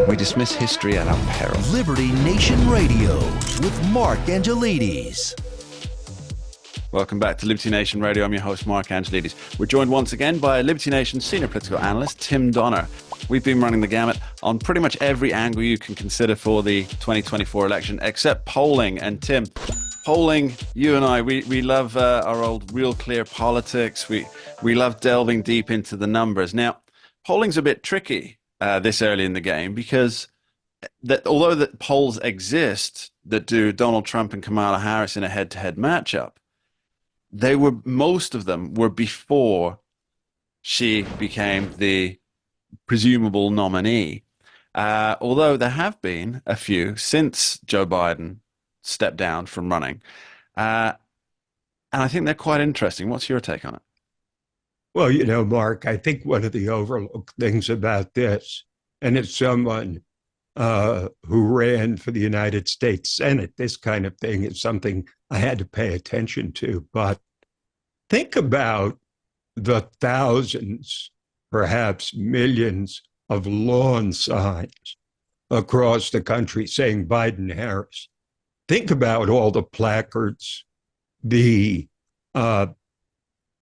We dismiss history at our peril. Liberty Nation Radio with Mark Angelides. Welcome back to Liberty Nation Radio. I'm your host, Mark Angelides. We're joined once again by Liberty Nation senior political analyst, Tim Donner. We've been running the gamut on pretty much every angle you can consider for the 2024 election, except polling. And Tim, polling, you and I, we love our old Real Clear Politics. We love delving deep into the numbers. Now, polling's a bit tricky this early in the game because although the polls exist that do Donald Trump and Kamala Harris in a head-to-head matchup, most of them were before she became the presumable nominee. Although there have been a few since Joe Biden stepped down from running. And I think they're quite interesting. What's your take on it? Well, Mark, I think one of the overlooked things about this, and it's someone who ran for the United States Senate, this kind of thing is something I had to pay attention to. But think about the thousands, perhaps millions of lawn signs across the country saying Biden, Harris. Think about all the placards, the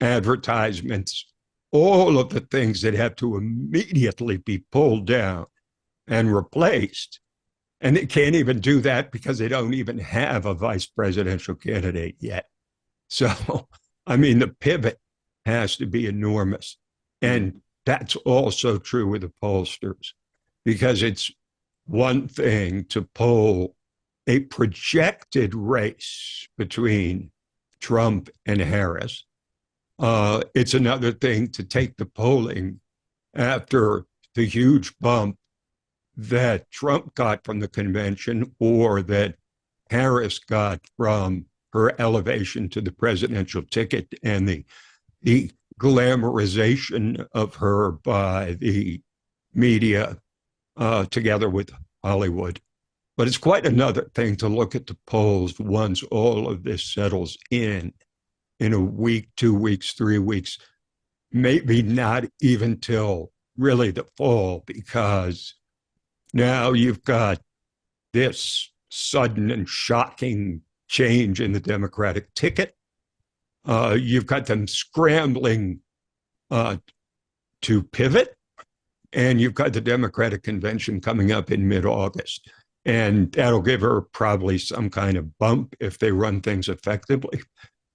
advertisements, all of the things that have to immediately be pulled down and replaced. And they can't even do that because they don't even have a vice presidential candidate yet. So, the pivot has to be enormous. And that's also true with the pollsters, because it's one thing to poll a projected race between Trump and Harris. It's another thing to take the polling after the huge bump that Trump got from the convention or that Harris got from her elevation to the presidential ticket and the glamorization of her by the media together with Hollywood. But it's quite another thing to look at the polls once all of this settles in a week, 2 weeks, 3 weeks, maybe not even till really the fall, because now you've got this sudden and shocking change in the Democratic ticket. You've got them scrambling to pivot, and you've got the Democratic convention coming up in mid-August. And that'll give her probably some kind of bump if they run things effectively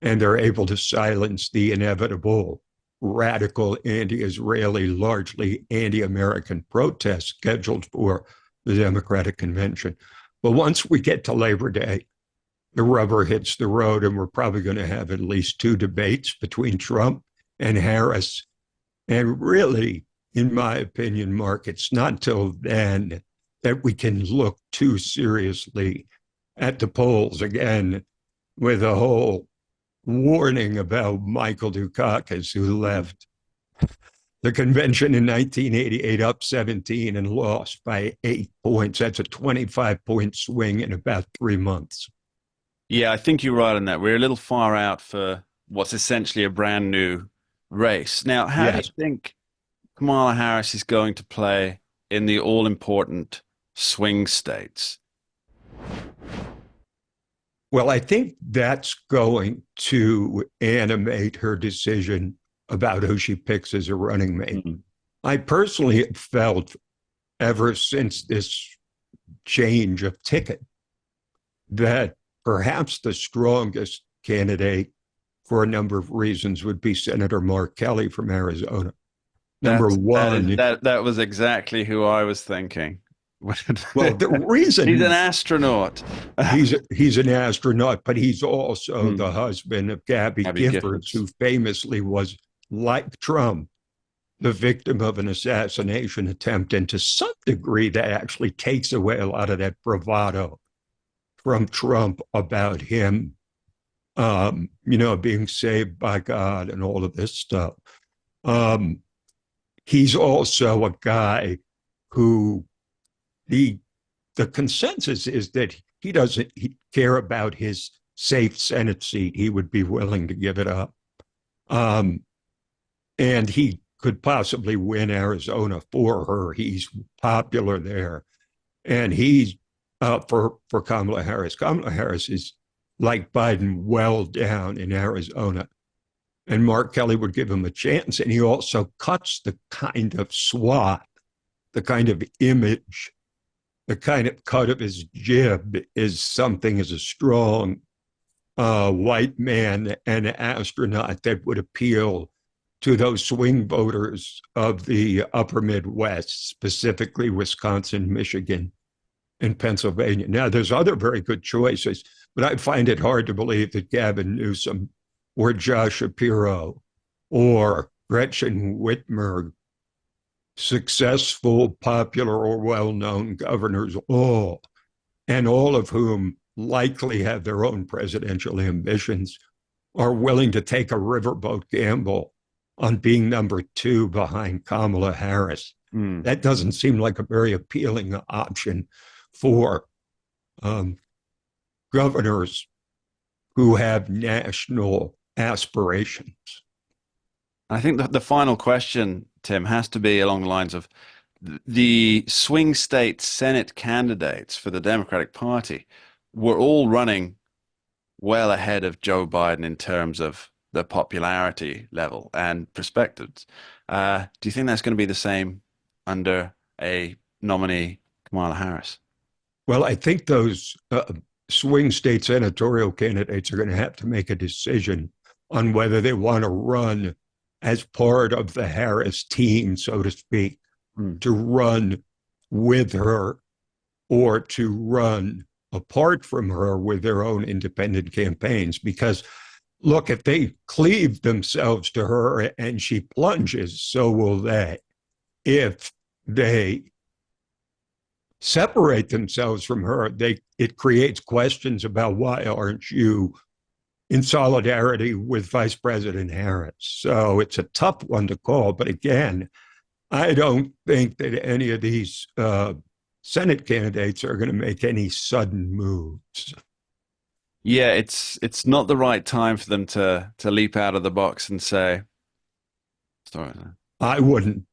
and they're able to silence the inevitable radical anti-Israeli, largely anti-American protests scheduled for the Democratic convention. But once we get to Labor Day, the rubber hits the road, and we're probably going to have at least 2 debates between Trump and Harris. And really, in my opinion, Mark, it's not till then that we can look too seriously at the polls again, with a whole warning about Michael Dukakis, who left the convention in 1988 up 17 and lost by 8 points. That's a 25-point swing in about 3 months. Yeah, I think you're right on that. We're a little far out for what's essentially a brand new race. Now, how do you think Kamala Harris is going to play in the all-important swing states? Well, I think that's going to animate her decision about who she picks as a running mate. Mm-hmm. I personally have felt ever since this change of ticket that perhaps the strongest candidate for a number of reasons would be Senator Mark Kelly from Arizona. Number one. That was exactly who I was thinking. Well, the reason he's an astronaut. he's an astronaut, but he's also the husband of Gabby Giffords, who famously was, like Trump, the victim of an assassination attempt. And to some degree, that actually takes away a lot of that bravado from Trump about him, being saved by God and all of this stuff. He's also a guy who the consensus is that he doesn't care about his safe Senate seat. He would be willing to give it up. And he could possibly win Arizona for her. He's popular there. And he's for Kamala Harris. Kamala Harris is, like Biden, well down in Arizona. And Mark Kelly would give him a chance. And he also cuts the kind of swath, the kind of image, the kind of cut of his jib is something as a strong white man and astronaut that would appeal to those swing voters of the upper Midwest, specifically Wisconsin, Michigan, and Pennsylvania. Now, there's other very good choices, but I find it hard to believe that Gavin Newsom or Josh Shapiro or Gretchen Whitmer, successful, popular, or well-known governors, all of whom likely have their own presidential ambitions, are willing to take a riverboat gamble on being number 2 behind Kamala Harris. That doesn't seem like a very appealing option for governors who have national aspirations. I think that the final question, Tim, has to be along the lines of the swing state Senate candidates for the Democratic Party were all running well ahead of Joe Biden in terms of the popularity level and perspectives. Do you think that's going to be the same under a nominee, Kamala Harris? Well, I think those swing state senatorial candidates are going to have to make a decision on whether they want to run as part of the Harris team, so to speak, to run with her or to run apart from her with their own independent campaigns. Because, look, if they cleave themselves to her and she plunges, so will they. If they separate themselves from her, it creates questions about why aren't you in solidarity with Vice President Harris. So it's a tough one to call. But again, I don't think that any of these Senate candidates are going to make any sudden moves. Yeah, it's not the right time for them to leap out of the box and say, sorry. I wouldn't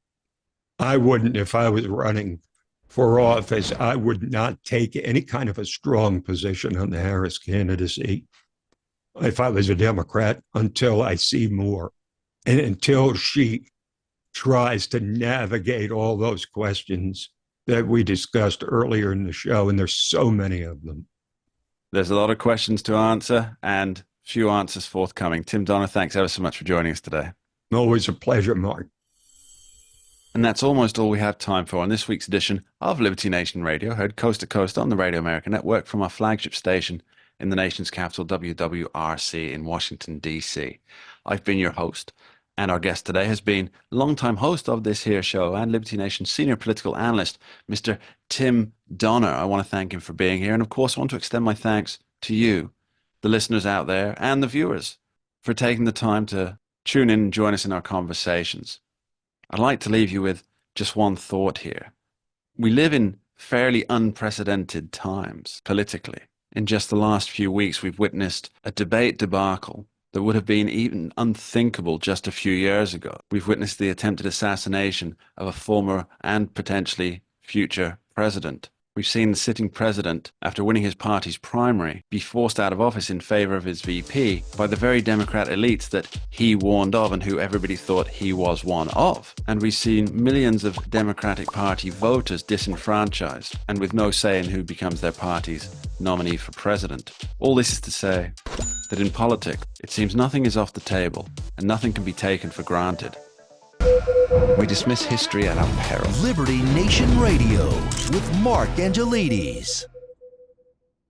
if I was running for office. I would not take any kind of a strong position on the Harris candidacy if I was a Democrat until I see more and until she tries to navigate all those questions that we discussed earlier in the show, and there's so many of them. There's a lot of questions to answer and few answers forthcoming. Tim Donner, thanks ever so much for joining us today. Always a pleasure, Mark. And that's almost all we have time for on this week's edition of Liberty Nation Radio, heard coast to coast on the Radio America Network from our flagship station in the nation's capital, WWRC in Washington, D.C. I've been your host, and our guest today has been longtime host of this here show and Liberty Nation senior political analyst, Mr. Tim Donner. I want to thank him for being here, and of course I want to extend my thanks to you, the listeners out there, and the viewers, for taking the time to tune in and join us in our conversations. I'd like to leave you with just one thought here. We live in fairly unprecedented times politically. In just the last few weeks, we've witnessed a debate debacle that would have been even unthinkable just a few years ago. We've witnessed the attempted assassination of a former and potentially future president. We've seen the sitting president, after winning his party's primary, be forced out of office in favor of his VP by the very Democrat elites that he warned of and who everybody thought he was one of. And we've seen millions of Democratic Party voters disenfranchised and with no say in who becomes their party's nominee for president. All this is to say that in politics, it seems nothing is off the table and nothing can be taken for granted. We dismiss history at our peril. Liberty Nation Radio with Mark Angelides.